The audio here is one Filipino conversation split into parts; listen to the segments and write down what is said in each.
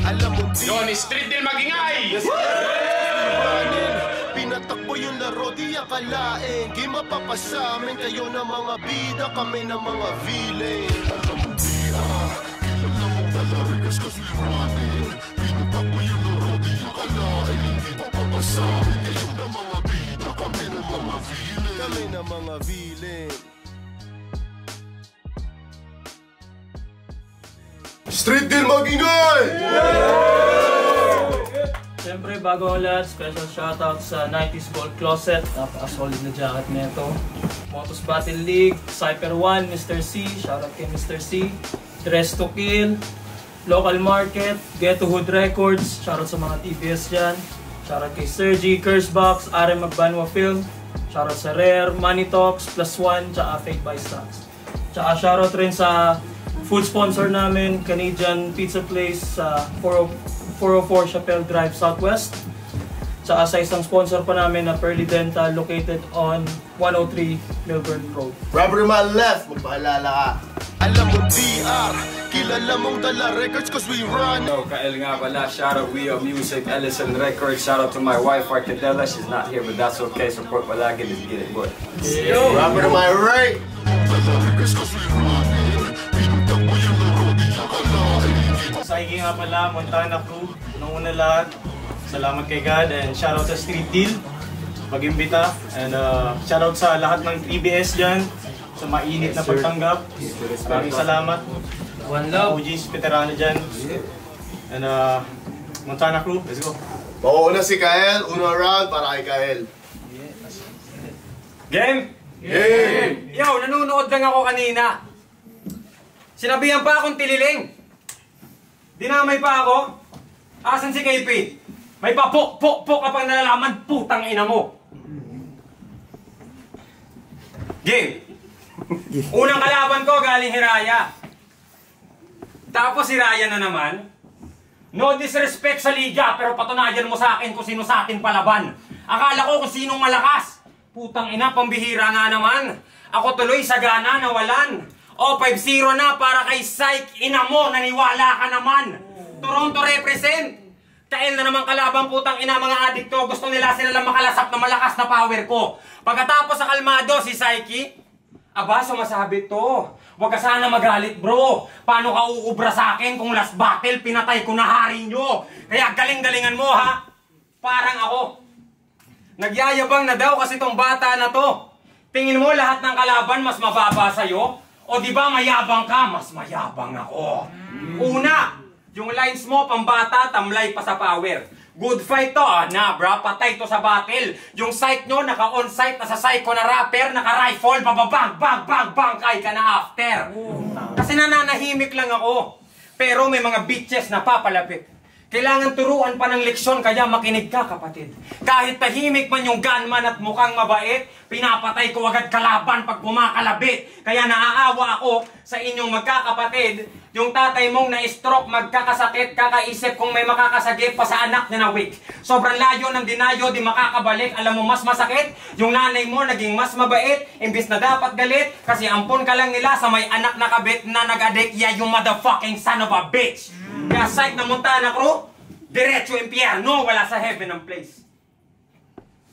Alam mo yun, street deal magingay! Pinatakbo yung laro, di akalain. Di mapapasa amin, kayo na mga bida, kami na mga villain. Alam mo di alam mo talarigas cause we running. Pinatakbo yung laro, di akalain. Di mapapasa amin, kayo na mga bida, kami na mga villain. Kami na mga villain. Street deal magingay! Siyempre, bago ang lahat, special shoutout sa 90s Gold Closet. Napaka-solid na jacket nito. Motos Battle League, Cyper 1, Mr. C. Shoutout kay Mr. C. Dress to Kill, Local Market, Get to Hood Records. Shoutout sa mga TBS dyan. Shoutout kay Sergi, Cursebox, RM Magbanwa Film. Shoutout sa Rare, Money Talks, Plus One, tsaka Fake Buy Stocks. Tsaka shoutout rin sa food sponsor namin, Canadian Pizza Place sa 404 Chapelle Drive Southwest. Tsaka sa isang sponsor pa namin na Pearly Dental located on 103 Milburn Road. Rubber to my left, magpaalala ka. Alam mo DR, kilala mong dala records cause we run. Yo, Kael nga pala, shoutout We Are Music, Ellison Records. Shoutout to my wife Arcadella, she's not here but that's okay. Support palagi, let's get it boy. Yo, rubber to my right. Sa nga pala, Montana Crew. Noong una lahat, salamat kay God and shoutout sa Street Deal pag-imbita. And shoutout sa lahat ng TBS dyan sa mainit na pagtanggap. Maraming salamat. One love. OGs, veterano dyan. And Montana Crew, let's go. Mauuna si Kael, unang round para kay Kael. Game? Game! Yo, nanonood lang ako kanina. Sinabihan pa akong tililing. Dinamay pa ako. Asan si KP? May papok-pok-pok ka pang nalalaman, putang ina mo. Game. Unang kalaban ko galing Hiraya. Tapos si Raya na naman. No disrespect sa liga, pero patunayan mo sa akin kung sino sa atin palaban. Akala ko kung sinong malakas. Putang ina, pambihira nga naman. Ako tuloy sa gana nawalan. O 5-0 na para kay Psych. Ina mo, naniwala ka naman. Toronto represent. Kael na naman kalaban, putang ina, mga adikto. Gusto nila sila lang makalasap na malakas na power ko. Pagkatapos sa kalmado si Psyche, aba, sumasabit to. Huwag ka sana magalit, bro. Paano ka uubra sa akin kung last battle pinatay ko na hari nyo? Kaya galing-galingan mo, ha? Parang ako. Nagyayabang na daw kasi tong bata na to. Tingin mo lahat ng kalaban mas mababa sa'yo? O di ba mayabang ka? Mas mayabang ako. Una, yung lines mo pambata, tamlay pa sa power. Good fight to, na bra, patay to sa battle. Yung sight nyo, naka-on-site na sa psycho na rapper, naka-rifle, bababang, bang, bang, bang, kay ka na after. Kasi nananahimik lang ako. Pero may mga bitches na papalapit. Kailangan turuan pa ng leksyon, kaya makinig ka, kapatid. Kahit tahimik man yung gunman at mukhang mabait, pinapatay ko agad kalaban pag bumakalabit. Kaya naaawa ako sa inyong magkakapatid. Yung tatay mong na-stroke, magkakasakit, kakaisip kung may makakasagip pa sa anak niya na weak. Sobrang layo ng dinayo, di makakabalik. Alam mo, mas masakit. Yung nanay mo naging mas mabait, imbis na dapat galit. Kasi ampon ka lang nila sa may anak na kabit na nag-addict. Yeah, you motherfucking son of a bitch. Kaya site ng Montana Crew, diretso impyerno, wala sa heaven ang place.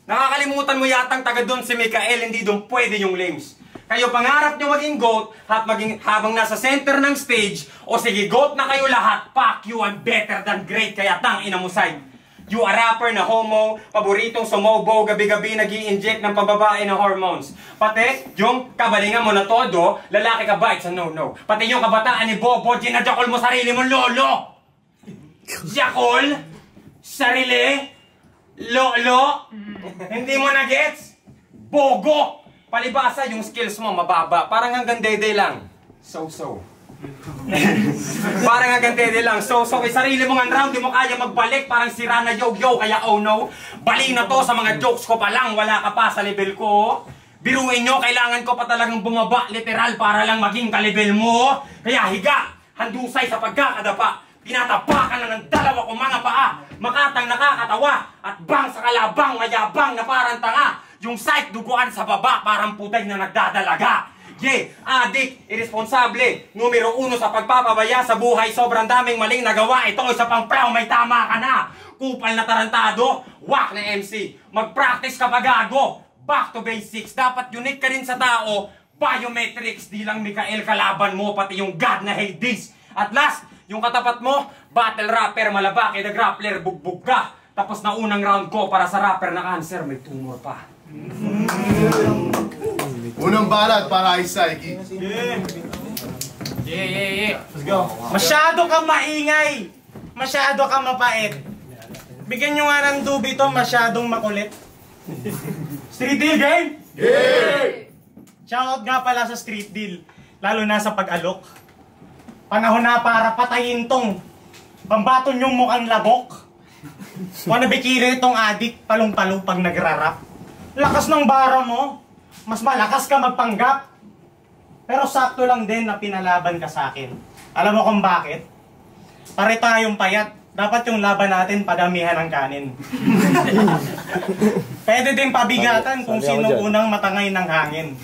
Nakakalimutan mo yatang taga doon si Mikael, hindi doon pwede yung lames. Kayo pangarap nyo maging GOAT at maging habang nasa center ng stage, o sige GOAT na kayo lahat, fuck you, I'm better than great, kaya tang ina mo side. You a rapper na homo, paboritong sumobo, gabi-gabi nag-i-inject ng pababae na hormones. Pati yung kabalingan mo na todo, lalaki ka ba? It's a no-no. Pati yung kabataan ni Bobo, ginajakol mo sarili mong lolo. Jakol? Sarili? Lolo? Hindi mo na-gets? Bogo! Palibasa yung skills mo mababa. Parang hanggang dede lang. So-so. Parang hanggang dede lang. So-so. Kay sarili mong round, di mo kaya magbalik. Parang sira na yo-yo. Kaya oh no. Bali na to sa mga jokes ko pa lang. Wala ka pa sa level ko. Biruin nyo, kailangan ko pa talagang bumaba. Literal para lang maging ka-level mo. Kaya higa. Handusay sa pagkakadapa. Tinatapakan na ng dalawa kong mga paa. Makatang nakakatawa. At bang sa kalabang mayabang na parang tanga. Yung sight duguan sa baba parang putay na nagdadalaga. Adik, irresponsable, numero 1 sa pagpapabaya sa buhay, sobrang daming maling nagawa. Ito, isa pang praw, may tama ka na. Kupal na tarantado, wak na MC. Mag-practice ka pa gago. Back to basics, dapat unique ka rin sa tao. Biometrics, di lang Mikael kalaban mo, pati yung God na Hades. At last, yung katapat mo, battle rapper, malabaki na grappler, bugbog ka. Tapos na unang round ko para sa rapper na cancer, may tumor pa. Unang balat para kay Saiki. Let's go. Masyado kang maingay. Masyado kang mapait. Bigyan nyo nga ng dubi to, masyadong makulit. Street deal game? Shoutout nga pala sa street deal. Lalo na sa pag-alok. Panahon na para patayin tong pambaton yung mukhang labok. Wanna bikira itong adik, palong-palo pag nagrarap. Lakas ng bara mo. Mas malakas ka magpanggap. Pero sakto lang din na pinalaban ka sa akin. Alam mo kung bakit? Pare tayong payat. Dapat yung laban natin padamihan ng kanin. Pwede din pabigatan kung sino unang matangay ng hangin.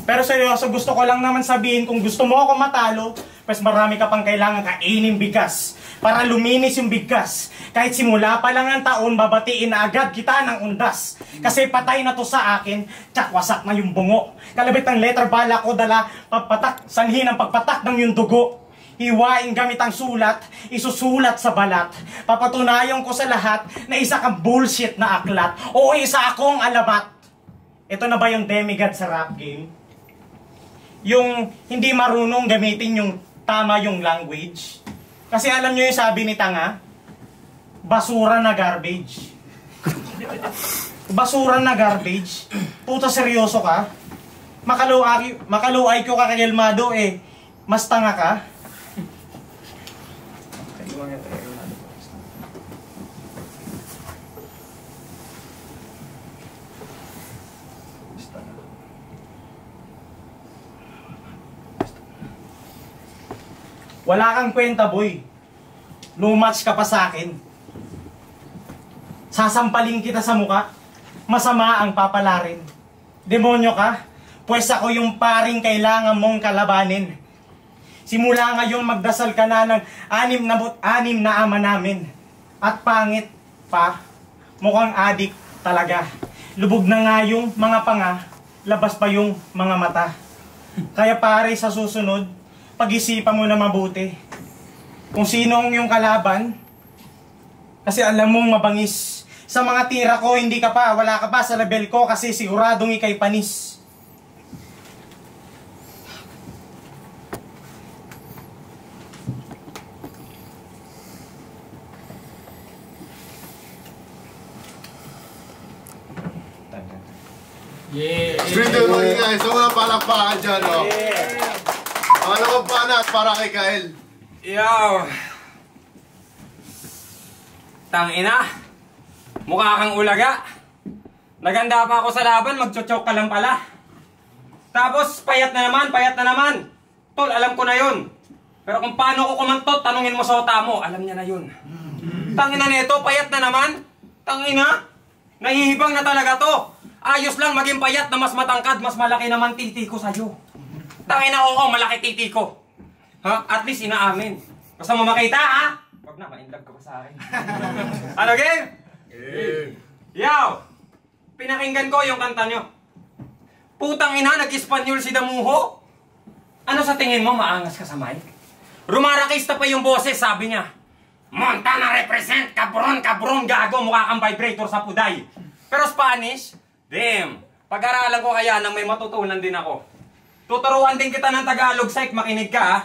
Pero seryoso, gusto ko lang naman sabihin, kung gusto mo ako matalo, mas marami ka pang kailangan kainin bigas para luminis yung bigas. Kahit simula pa lang ang taon, babatiin na agad kita ng undas. Kasi patay na to sa akin, tsak wasak na yung bungo. Kalabit ng letter bala ko dala, pagpatak, sanhi ng pagpatak ng yung dugo. Hiwain gamit ang sulat, isusulat sa balat. Papatunayan ko sa lahat na isa kang bullshit na aklat. O isa akong alamat. Ito na ba yung demigod sa rap game? Yung hindi marunong gamitin yung tama yung language. Kasi alam nyo yung sabi ni Tanga, basura na garbage. Basura na garbage. Puta seryoso ka? Makaluay ko kakagelmado eh. Mas tanga ka? Wala kang kwenta, boy. No match ka pa sa akin. Sasampaling kita sa muka. Masama ang papalarin. Demonyo ka? Pues ako yung paring kailangan mong kalabanin. Simula ngayong magdasal ka na ng 6 na ama namin. At pangit pa, mukhang adik talaga. Lubog na nga yung mga panga, labas pa yung mga mata. Kaya pare sa susunod, pag-isipan mo na mabuti kung sinong yung kalaban, kasi alam mong mabangis. Sa mga tira ko, hindi ka pa, wala ka pa sa level ko, kasi siguradong ikay panis. Street deal magingay. So mga palakpakan dyan, no? Pangalawang banat para kay Kael. Yo! Tangina! Mukha kang ulaga. Naganda pa ako sa laban, magchochok ka lang pala. Tapos, payat na naman. Tol, alam ko na yun. Pero kung paano ko kumantot, tanungin mo sa ota mo, alam niya na yun. Tangina nito, payat na naman. Tangina, nahihibang na talaga to. Ayos lang maging payat na mas matangkad, mas malaki naman titi ko sa'yo. Tangina, oo, malaki titi ko. Ha? At least inaamin. Gusto mo makita, ha? Wag na, ma-inlove ka pa sa akin. Ano, game? Yo! Pinakinggan ko yung kanta nyo. Putang ina, nag-Espanyol si Damuho. Ano sa tingin mo, maangas ka sa mic? Rumarakista pa yung boses, sabi niya. Montana represent, kabron, gago, mukha kang vibrator sa puday. Pero Spanish, damn, pag-aralan ko kaya nang may matutunan din ako. Tuturuan din kita ng Tagalog, psych, makinig ka, ha?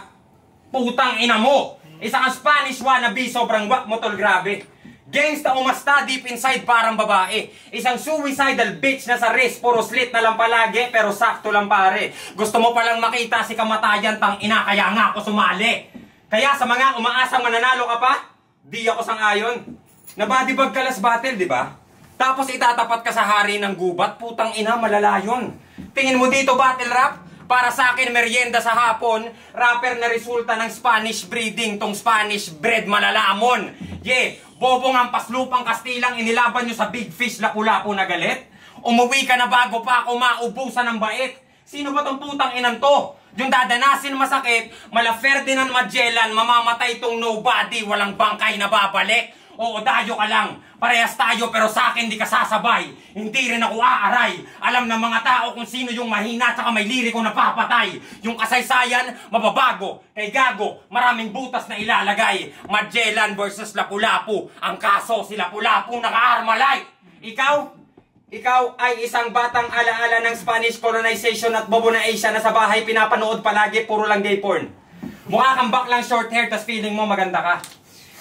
Putang ina mo! Isa kang Spanish wannabe, sobrang wak mo tol, grabe. Gangsta umasta, deep inside parang babae. Isang suicidal bitch na sa wrist, puro slit na lang palagi, pero sakto lang pare. Gusto mo palang makita si kamatayan, tang ina, kaya nga ako sumali. Kaya sa mga umaasang mananalo ka pa, di ako sang-ayon. Nabadibag ka last battle, di ba? Tapos itatapat ka sa hari ng gubat, putang ina, malala yun. Tingin mo dito battle rap? Para sa akin, merienda sa hapon, rapper na resulta ng Spanish breeding, tong Spanish bread malalamon. Yeah, bobong ang paslupang Kastilang inilaban nyo sa big fish lapu-lapu na galit. Umuwi ka na bago pa ako maubusan ng bait. Sino ba tong putang inan to? Yung dadanasin masakit, mala Ferdinand Magellan, mamamatay tong nobody, walang bangkay na babalik. Oo, dayo ka lang. Parehas tayo pero sa akin di ka sasabay. Hindi rin ako aaray. Alam ng mga tao kung sino yung mahina at saka may liriko na papatay. Yung kasaysayan, mababago. Kay gago, maraming butas na ilalagay. Magellan versus Lapu-Lapu. Ang kaso, si Lapu-Lapu naka-armalite. Ikaw ay isang batang alaala ng Spanish colonization at bobo na Asia na sa bahay pinapanood palagi, puro lang gay porn. Mukha kang baklang short hair tas feeling mo maganda ka.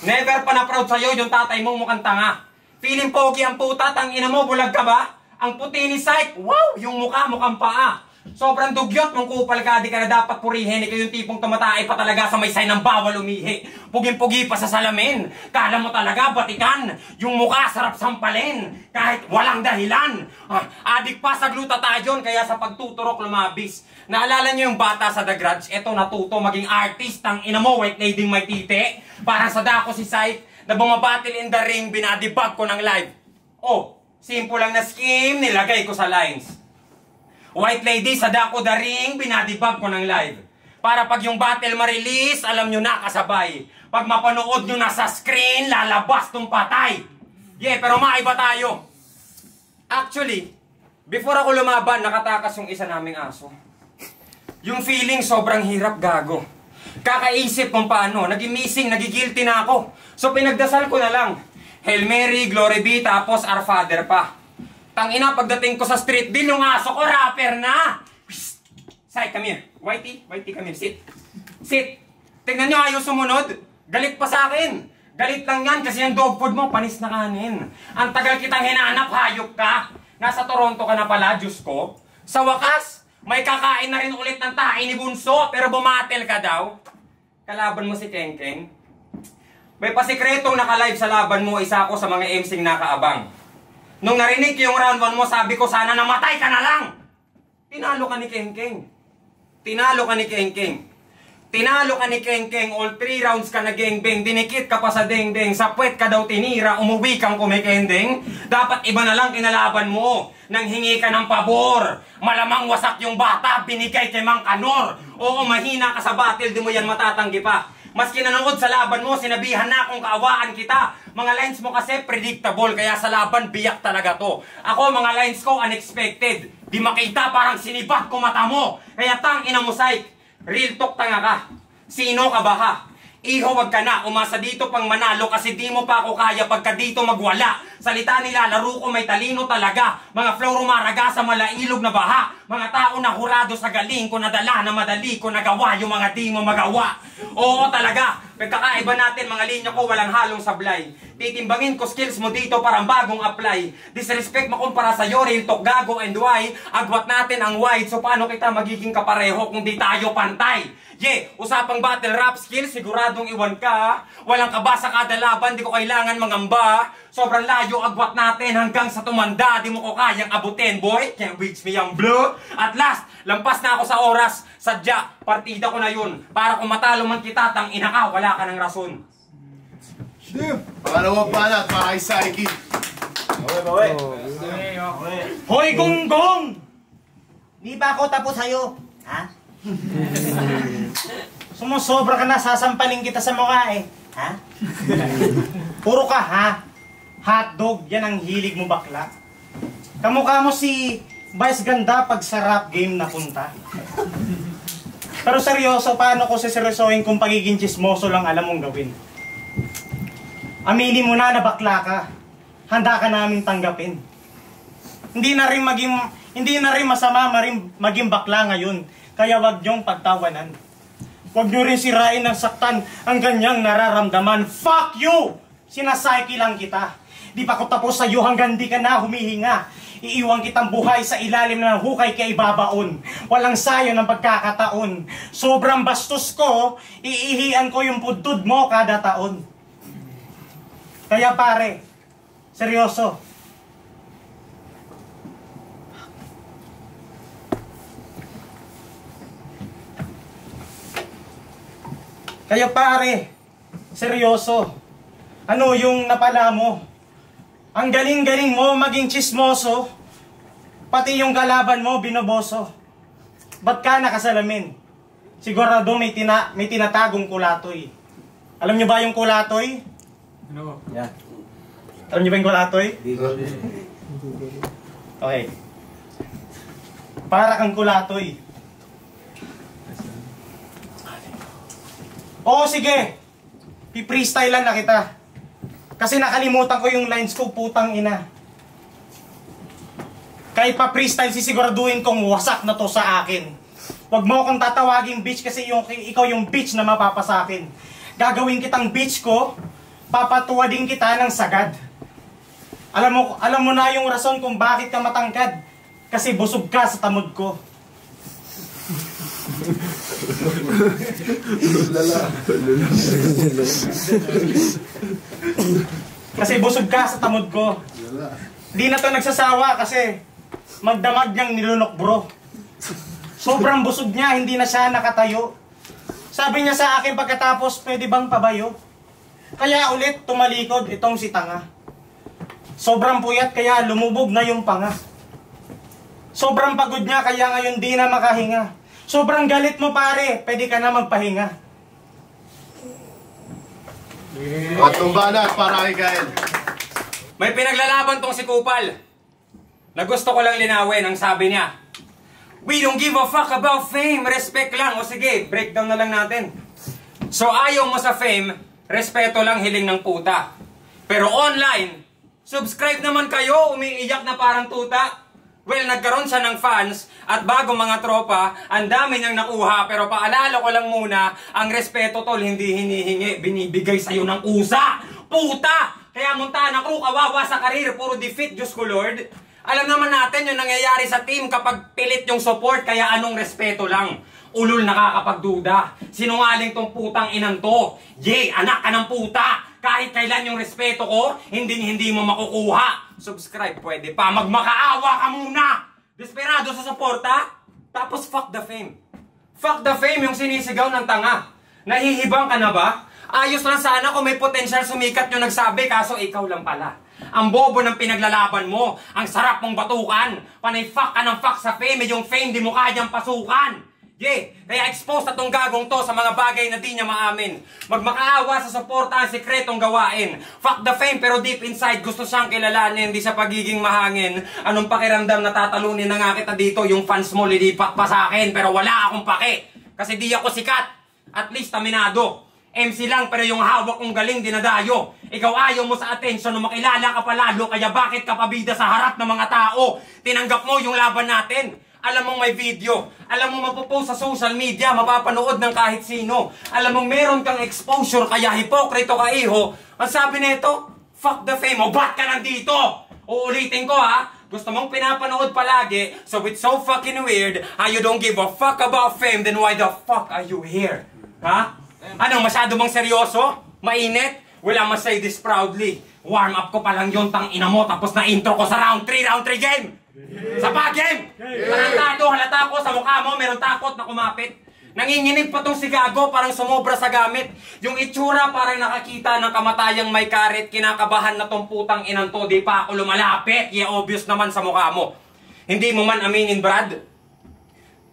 Never pa na-proud sa'yo yung tatay mo mukhang tanga. Feeling pogi ang puta, tangina mo, bulag ka ba? Ang puti ni Syke, wow, yung mukha mukhang paa. Sobrang dugyot mong kupal ka, di ka na dapat purihin. Ikaw yung tipong tumatay pa talaga sa may sign ng bawal umihi. Puging-pugi pa sa salamin. Kala mo talaga, batikan. Yung mukha sarap sampalin. Kahit walang dahilan. Adik pa sa glutathione, kaya sa pagtuturok lumabis. Naalala niyo yung bata sa The Grudge? Eto natuto maging artist. Ang ina mo, white lady may titi. Parang sa dako si Syke na bumabattle in the ring, binadibag ko ng live. Oh, simple lang na scheme, nilagay ko sa lines. White lady, sa dako the ring, binadibag ko ng live. Para pag yung battle ma-release, alam nyo na kasabay. Pag mapanood nyo na sa screen, lalabas tong patay. Yeah, pero maiba tayo. Actually, before ako lumaban, nakatakas yung isa naming aso. Yung feeling sobrang hirap, gago. Kakaisip kung paano, naging-missing, nagigilty na ako. So pinagdasal ko na lang. Hail Mary, Glory be, tapos Our Father pa. Tangina, pagdating ko sa street din, yung aso ko, rapper na! Psst! Syke, come here. Whitey, come here. Sit. Sit. Tingnan nyo, ayaw sumunod. Galit pa sa akin. Galit lang yan kasi yung dog food mo, panis na kanin. Ang tagal kitang hinanap, hayop ka. Nasa Toronto ka na pala, Diyos ko. Sa wakas, may kakain na rin ulit ng tae ni Bunso, pero bumatel ka daw. Kalaban mo si Kengkeng. May pasikretong nakalive sa laban mo, isa ako sa mga MC'ng nakaabang. Nung narinig yung round 1 mo, sabi ko sana namatay ka na lang. Tinalo ka ni Kengkeng. Tinalo ka ni Kengkeng. Tinalo ka ni Kengkeng. All 3 rounds ka na gengbeng. Dinikit ka pa sa dengdeng. Sa puwet ka daw tinira. Umuwi kang kumikendeng. Dapat iba na lang kinalaban mo. Nang hingi ka ng pabor. Malamang wasak yung bata. Binigay kay Mang Kanor. Oo, mahina ka sa battle. Di mo yan matatanggi pa. Maski nanood sa laban mo, sinabihan na akong kaawaan kita. Mga lines mo kasi predictable, kaya sa laban biyak talaga to. Ako, mga lines ko unexpected. Di makita, parang sinibat ko mata mo. Kaya tang ina mo, Syke. Real talk, tanga ka. Sino ka ba ha? Iho, wag ka na. Umasa dito pang manalo kasi di mo pa ako kaya pagka dito magwala. Salita nila, laro ko may talino talaga. Mga flow rumaraga sa malailog na baha. Mga tao na hurado sa galing ko, nadala na madali ko nagawa yung mga di mo magawa. Oo talaga, pagkakaiba natin mga linya ko walang halong sablay. Titimbangin ko skills mo dito parang bagong apply. Disrespect makumpara sa'yo, real talk, gago and why. Agwat natin ang wide, so paano kita magiging kapareho kung di tayo pantay? Yeah, usapang battle rap skills, siguradong iwan ka. Walang kaba sa kada laban, di ko kailangan mangamba. Sobrang layo agwat natin hanggang sa tumanda. Di mo ko kayang abutin, boy. Can't reach me ang blue. At last, lampas na ako sa oras. Sadya, partida ko na yun. Para kung matalo man kita, tang ina ka, wala ka ng rason. Pangalawang banat, para kay Syke. Hoy, gonggong! Di ba ako tapos sa'yo? Ha? Sumusobra ka na, sasampaling kita sa mukha eh. Ha? Puro ka ha? Hotdog, yan ang hilig mo bakla. Kamukha mo si Vice Ganda pag sa rap game napunta. Pero seryoso, paano ko siseryosohin kung pagiging chismoso lang alam mong gawin? Aminin mo na bakla ka. Handa ka namin tanggapin. Hindi na rin masama maging bakla ngayon. Kaya wag niyong pagtawanan. Wag niyo rin sirain ng saktan ang ganyang nararamdaman. Fuck you! Sinasyke lang kita. Di pa ko tapos sa'yo hanggang di ka na humihinga. Iiwan kitang buhay sa ilalim ng hukay kay babaon. Walang sayo ng pagkakataon. Sobrang bastos ko, iihian ko yung pudtud mo kada taon. Kaya pare, seryoso. Kaya pare, seryoso. Ano yung napala mo? Ang galing-galing mo maging chismoso. Pati yung kalaban mo binoboso. ba't ka nakasalamin? Sigurado may tinatagong kulatoy. Alam nyo ba yung kulatoy? Ano? Yan. Alam nyo ba yung kulatoy? Okay. Para kang kulatoy. Oo, sige. Pi-freestylean na kita. Kasi nakalimutan ko yung lines ko, putang ina. Kahit pa freestyle, sisiguraduhin kong wasak na to sa akin. Huwag mo akong tatawaging bitch kasi ikaw yung bitch na mapapasakin. Gagawin kitang bitch ko, papatuwadin kita ng sagad. Alam mo na yung rason kung bakit ka matangkad. Kasi busog ka sa tamod ko. Kasi busog ka sa tamod ko. Di na to nagsasawa kasi magdamag niyang nilunok bro. Sobrang busog niya, hindi na siya nakatayo. Sabi niya sa akin pagkatapos, pwede bang pabayo? Kaya ulit tumalikod itong si Tanga. Sobrang puyat kaya lumubog na yung panga. Sobrang pagod niya kaya ngayon di na makahinga. Sobrang galit mo pare, pwede ka na magpahinga. At tumbana para kay Gael. May pinaglalaban tong si Kupal na gusto ko lang linawin. Ang sabi niya, we don't give a fuck about fame, respect lang. O sige, breakdown na lang natin. So ayaw mo sa fame, respeto lang hiling ng puta. Pero online, subscribe naman kayo, umiiyak na parang tuta. Well, nagkaroon siya ng fans at bago mga tropa, ang dami niyang nakuha. Pero paalala ko lang muna, ang respeto tol, hindi hinihingi, binibigay sa'yo ng usa. Puta! Kaya Montana Crew, kawawa sa karir, puro defeat, Diyos ko Lord. Alam naman natin yung nangyayari sa team kapag pilit yung support, kaya anong respeto lang. Ulul nakakapagduda. Sinungaling tong putang inang to. Yay, anak ka ng puta. Kahit kailan yung respeto ko, hindi mo makukuha. Subscribe, pwede pa. Magmakaawa ka muna. Desperado sa suporta. Tapos fuck the fame. Fuck the fame yung sinisigaw ng tanga. Nahihibang ka na ba? Ayos lang sana kung may potensyal sumikat yung nagsabi, kaso ikaw lang pala. Ang bobo ng pinaglalaban mo. Ang sarap mong batukan. Panay fuck ka ng fuck sa fame, yung fame di mo kayang pasukan. Yeah, kaya expose na tong gagong to sa mga bagay na di niya maamin. Magmakaawa sa suporta ang sikretong gawain. Fuck the fame pero deep inside gusto siyang kilalanin. Di sa pagiging mahangin. Anong pakiramdam na tatalunin na nga kita dito? Yung fans mo lilipat pa sa akin pero wala akong pake. Kasi di ako sikat. At least aminado. MC lang pero yung hawak kong galing dinadayo. Ikaw ayaw mo sa atensyon na makilala ka palalo. Kaya bakit ka pabida sa harap ng mga tao? Tinanggap mo yung laban natin. Alam mong may video, alam mong mapopost sa social media, mapapanood ng kahit sino. Alam mong meron kang exposure, kaya hipokrito ka iho. Ang sabi nito, fuck the fame, o ba't ka nandito? Uulitin ko ha, gusto mong pinapanood palagi, so it's so fucking weird, how you don't give a fuck about fame, then why the fuck are you here? Ha? Ano, masyado bang seryoso? Mainit? Well, I must say this proudly. Warm up ko pa lang yun, tang ina mo, tapos na intro ko sa round 3 game! Sa pag-game! Tarantado, halata ko sa mukha mo, meron takot na kumapit. Nanginginig pa tong si Gago, parang sumobra sa gamit. Yung itsura parang nakakita ng kamatayang may karet. Kinakabahan na tong putang inang to, di pa ako lumalapit. Yeah, obvious naman sa mukha mo. Hindi mo man aminin, Brad?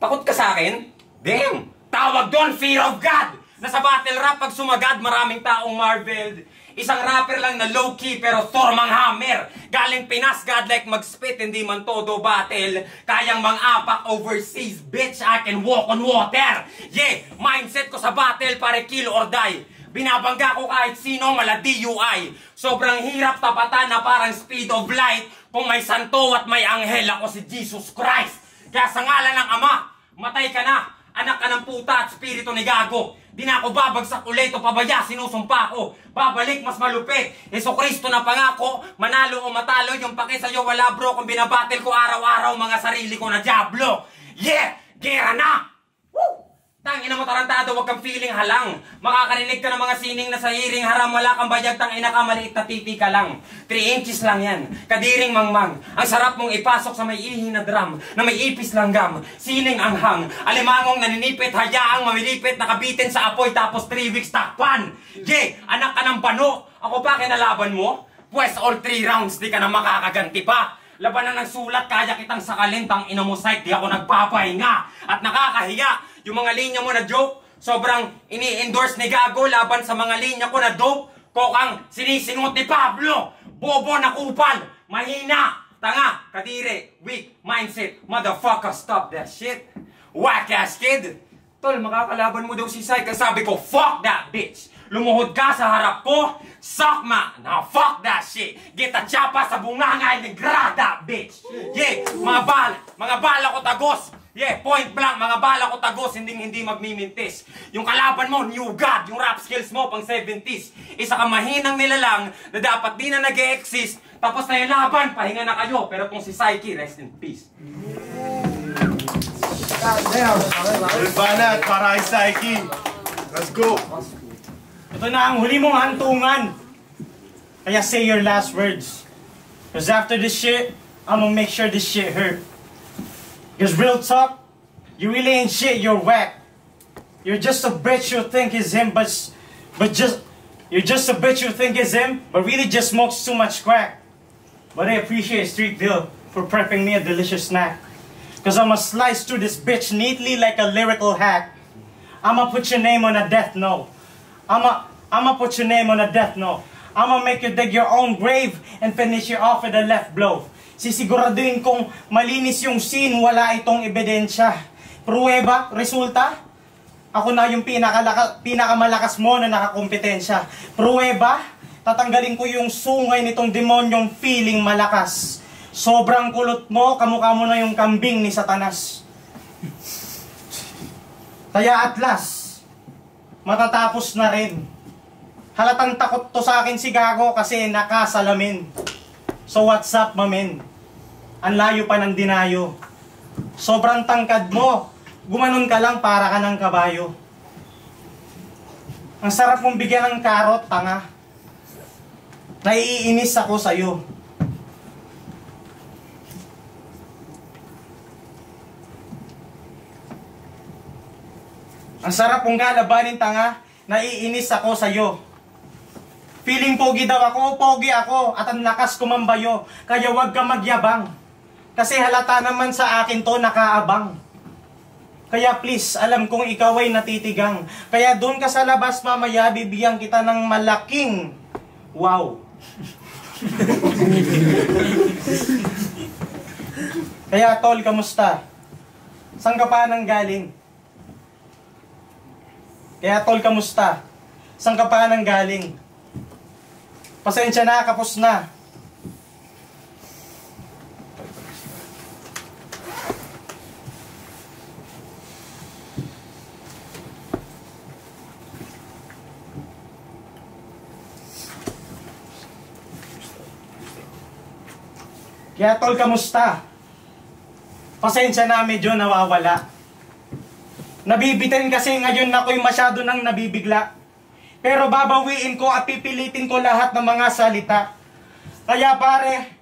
Takot ka sa akin? Damn! Tawag doon, fear of God! Nasa battle rap, pag sumagad, maraming taong marveled. Isang rapper lang na low-key pero Thormang hammer. Galing Pinas, godlike mag-spit, hindi man todo battle. Kayang mang-apak overseas, bitch, I can walk on water. Yeah, mindset ko sa battle pare kill or die. Binabangga ko kahit sino, mala DUI. Sobrang hirap tapatan na parang speed of light. Kung may santo at may anghel, ako si Jesus Christ. Kaya sa ngalan ng Ama, matay ka na. Anak ka ng puta at spirito ni Gago. Di na ako babagsak ulit o pabaya, sinusumpa ko. Babalik, mas malupit. Jesucristo na pangako, manalo o matalo, yung pake sa'yo wala bro. Kung binabattle ko araw-araw mga sarili ko na diablo. Yeah! Gera na! Woo! Tangina mo tarantado, wag kang feeling halang. Makakarinig ka ng mga sining na sa hiring haram. Wala kang bayag, tangina ka, maliit na titi ka lang. 3 inches lang yan, kadiring mangmang. Ang sarap mong ipasok sa may ihi na drum, na may ipis langgam, sining anghang. Alimangong naninipit, hayaang mamilipit, nakabitin sa apoy, tapos 3 weeks takpan. Yeah, anak ka ng bano. Ako pa kinalaban mo? Pwes all 3 rounds, di ka na makakaganti pa. Labanan ng sulat, kaya kitang sakalin, tang ina mo psych, di ako nagpapahinga. At nakakahiya, yung mga linya mo na joke, sobrang ini-endorse ni Gago laban sa mga linya ko na dope. Kokang sinisingot ni Pablo, bobo na kupal, mahina, tanga, kadire, weak, mindset, motherfucker, stop that shit. Whack-ass kid. Tol, makakalaban mo daw si Sai, kasi sabi ko, fuck that bitch. Lumuhod ka sa harap ko, sakma, na fuck that shit. Get a chapa sa bunganga and grada, bitch. Yeah, mga bala ko tagos. Yeah, point blank, mga bala ko tagos, hindi magmimintis. Yung kalaban mo, new god, yung rap skills mo, pang 70s. Isa ka mahinang nilalang na dapat di na nag-e-exist. Tapos na yung laban, pahinga na kayo. Pero kung si Psyche, rest in peace. Banat para kay Psyche. Let's go. Ito na ang huli mong hantungan. Kaya say your last words. Because after this shit, I'm gonna make sure this shit hurt. Because real talk, you really ain't shit, you're whack. You're just a bitch you think is him, you're just a bitch you think is him, but really just smokes too much crack. But I appreciate Street Bill for prepping me a delicious snack. Because I'ma slice through this bitch neatly like a lyrical hack. I'ma put your name on a death note. I'ma put your name on a death note. I'ma make you dig your own grave and finish you off with a left blow. Sisiguraduhin kong malinis yung scene, wala itong ebidensya. Pruweba, resulta, ako na yung pinakamalakas mo na nakakompetensya. Pruweba, tatanggalin ko yung sungay nitong demonyong feeling malakas. Sobrang kulot mo, kamukha mo na yung kambing ni Satanas. Kaya at last, matatapos na rin. Halatang takot to sa akin si Gago kasi nakasalamin. So what's up, mamen? Ang layo pa ng dinayo. Sobrang tangkad mo. Gumanon ka lang para ka ng kabayo. Ang sarap mong bigyan ng karot, tanga. Naiinis ako sa'yo. Ang sarap mong galabanin, tanga. Naiinis ako sa'yo. Feeling pogi daw ako, pogi ako, at ang lakas kumambayo. Kaya wag ka magyabang. Kasi halata naman sa akin to nakaabang. Kaya please, alam kong ikaw ay natitigang. Kaya doon ka sa labas mamaya, bibigyan kita ng malaking wow. Kaya tol, kamusta? Saan ka pa nang galing? Kaya tol, kamusta? Saan ka pa nang galing? Pasensya na, kapos na. Kaya tol, kamusta? Pasensya na, medyo nawawala. Nabibitin kasi ngayon ako'y masyado nang nabibigla. Pero babawiin ko at pipilitin ko lahat ng mga salita. Kaya pare,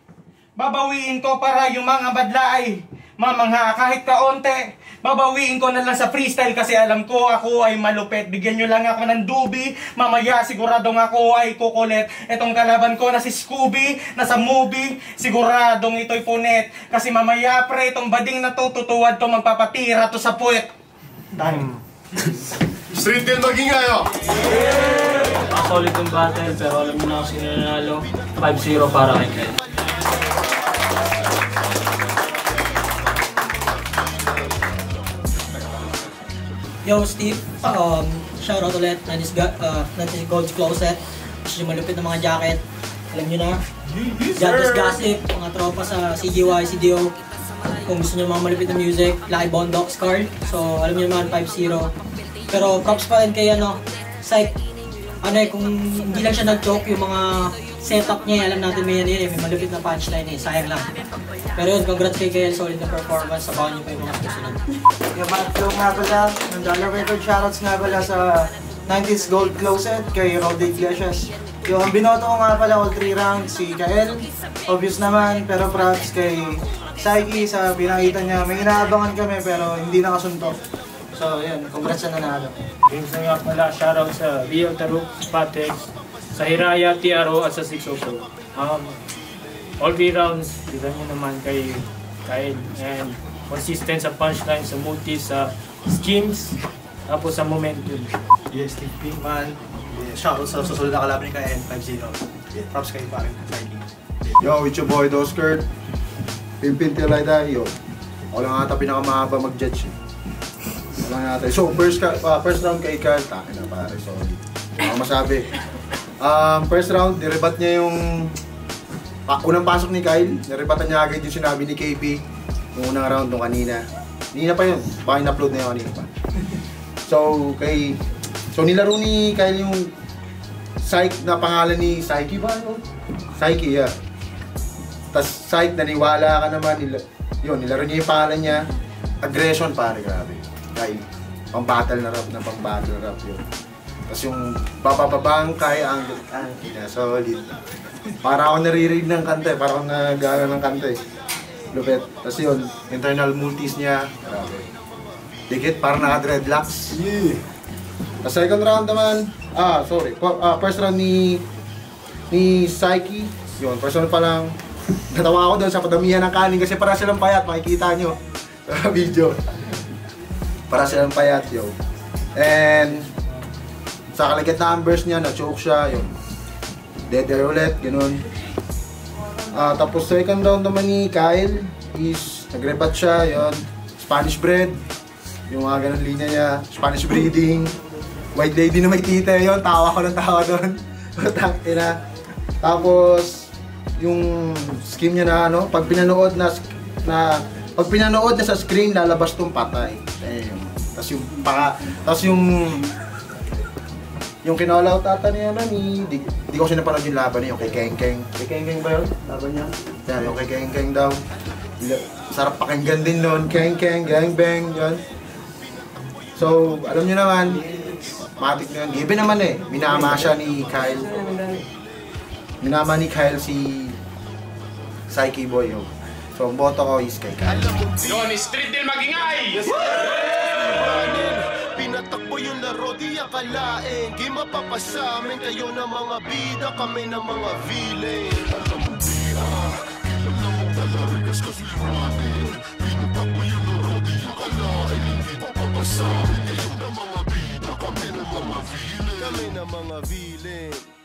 babawiin ko para yung mga badla ay mamangha kahit kaunti. Babawiin ko na lang sa freestyle kasi alam ko ako ay malupit. Bigyan nyo lang ako ng dubi, mamaya siguradong ako ay kukulit. Etong kalaban ko na si Scooby, nasa movie, siguradong ito'y punit. Kasi mamaya pre, itong bading na to, tutuwad to, magpapatira to sa puwet. Time. Street Deal magingay, oh! Solid yung battle, pero alam mo na kung sino nanalo. 5-0 para kay Ken. Yo, Steve. Shoutout ulit. 90s Gold's Closet. Gusto nyo malupit ng mga jacket. Alam nyo na. Jantos Gossip. Mga tropa sa CGY, CDO. Kung gusto nyo mga malupit na music, Lucky Bondox card. So, alam nyo naman, 5-0. Pero props pa rin kay Psych. Kung hindi lang siya nag-joke, yung mga setup niya, alam natin may may malupit na punchline sayang lang. Pero yun, congrats kay Kael, solid na performance, sabahan niyo pa yung mga susunod. Yung bad flow nga pala, ng Dollar Record shoutouts nga pala sa 90s Gold Closet, kay Roddy Iglesias. Yung binoto ko nga pala all 3 rounds, si Kael, obvious naman, pero props kay Psyche sa pinakita niya. May inaabangan kami pero hindi nakasuntok. So, yun. Congrats sa nanalo. Games na nga pala, shoutout sa Rio Taruk, Patex, sa Hiraya, TRO at sa 602. all 3 rounds, kita nyo naman kay Kyle. And consistent sa punchline, sa multis, sa schemes, tapos sa momentum. Yes, Steve P. Man. Shoutout sa susunod na kalaban ni Kyle, 5-0. Props kayo pa rin. Yo, it's your boy Doskert. Pimpin tilay tayo. Ako lang ata pinakamahaba mag-judge. Ako lang ata. So, first round kay Carl. Takin na pare, sorry. Ako masabi. First round, nirebat niya yung unang pasok ni Kyle. Nirebatan niya agad yung sinabi ni KP yung unang round nung kanina. Kanina pa yun. Baka in-upload na yun kanina pa. So, nilaro ni Kyle yung Psyche na pangalan ni Psyche ba? No? Psyche, yeah. Tapos Psyche, naniwala ka naman. Nilaro niya yung pangalan niya. Aggression, pare, grabe. Kyle, pang-battle na rap yun. Tapos yung bababangkay ang solid. Para ako naririnig ng kanta, para ako nag-aaral ng kanta. Lupet. Tapos yun, internal multis niya. Grabe. Dikit, parang naka-dreadlocks. Yeah. Tapos second round naman, first round ni Psyche. Yun, first round pa lang. Natawa ako doon sa padamihan ng kanin kasi para silang payat, makikita nyo sa video. Para silang payat, yo. And sa kalagit numbers niya, na-choke siya, yun. Dead air ulit, ganun. Tapos second round naman ni Kyle is nagrebat siya, yun. Spanish bread, yung mga ganun linya niya. Spanish breeding, white lady na may tita, yun. Tawa ko ng tawa doon. Tapos yung scheme niya na ano, pag pinanood na sa screen, lalabas tong patay. Tapos yung kinalaw tata niya di ko kasi napanood yung laban niya, yung kay Keng Keng. Kay Keng Keng ba yun? Laban niya? Yan, yung kay Keng Keng daw. Sarap pakinggan din nun, Keng Keng, Gang Bang, yun. So, alam niyo naman, matik na yun. Given naman minama siya ni Kyle. Minama ni Kyle si Psyche Boy, yun. So, ang boto ko is kay Kyle. Yun, street din magingay! Pinatakbo yung laro, di akalain. Di mapapasamin kayo ng mga bida, kami ng mga villain. Alam mo talarigas cause we running. Pinatakbo yung laro, di akalain. Di mapapasamin kayo ng mga bida, kami ng mga villain. Kami ng mga villain.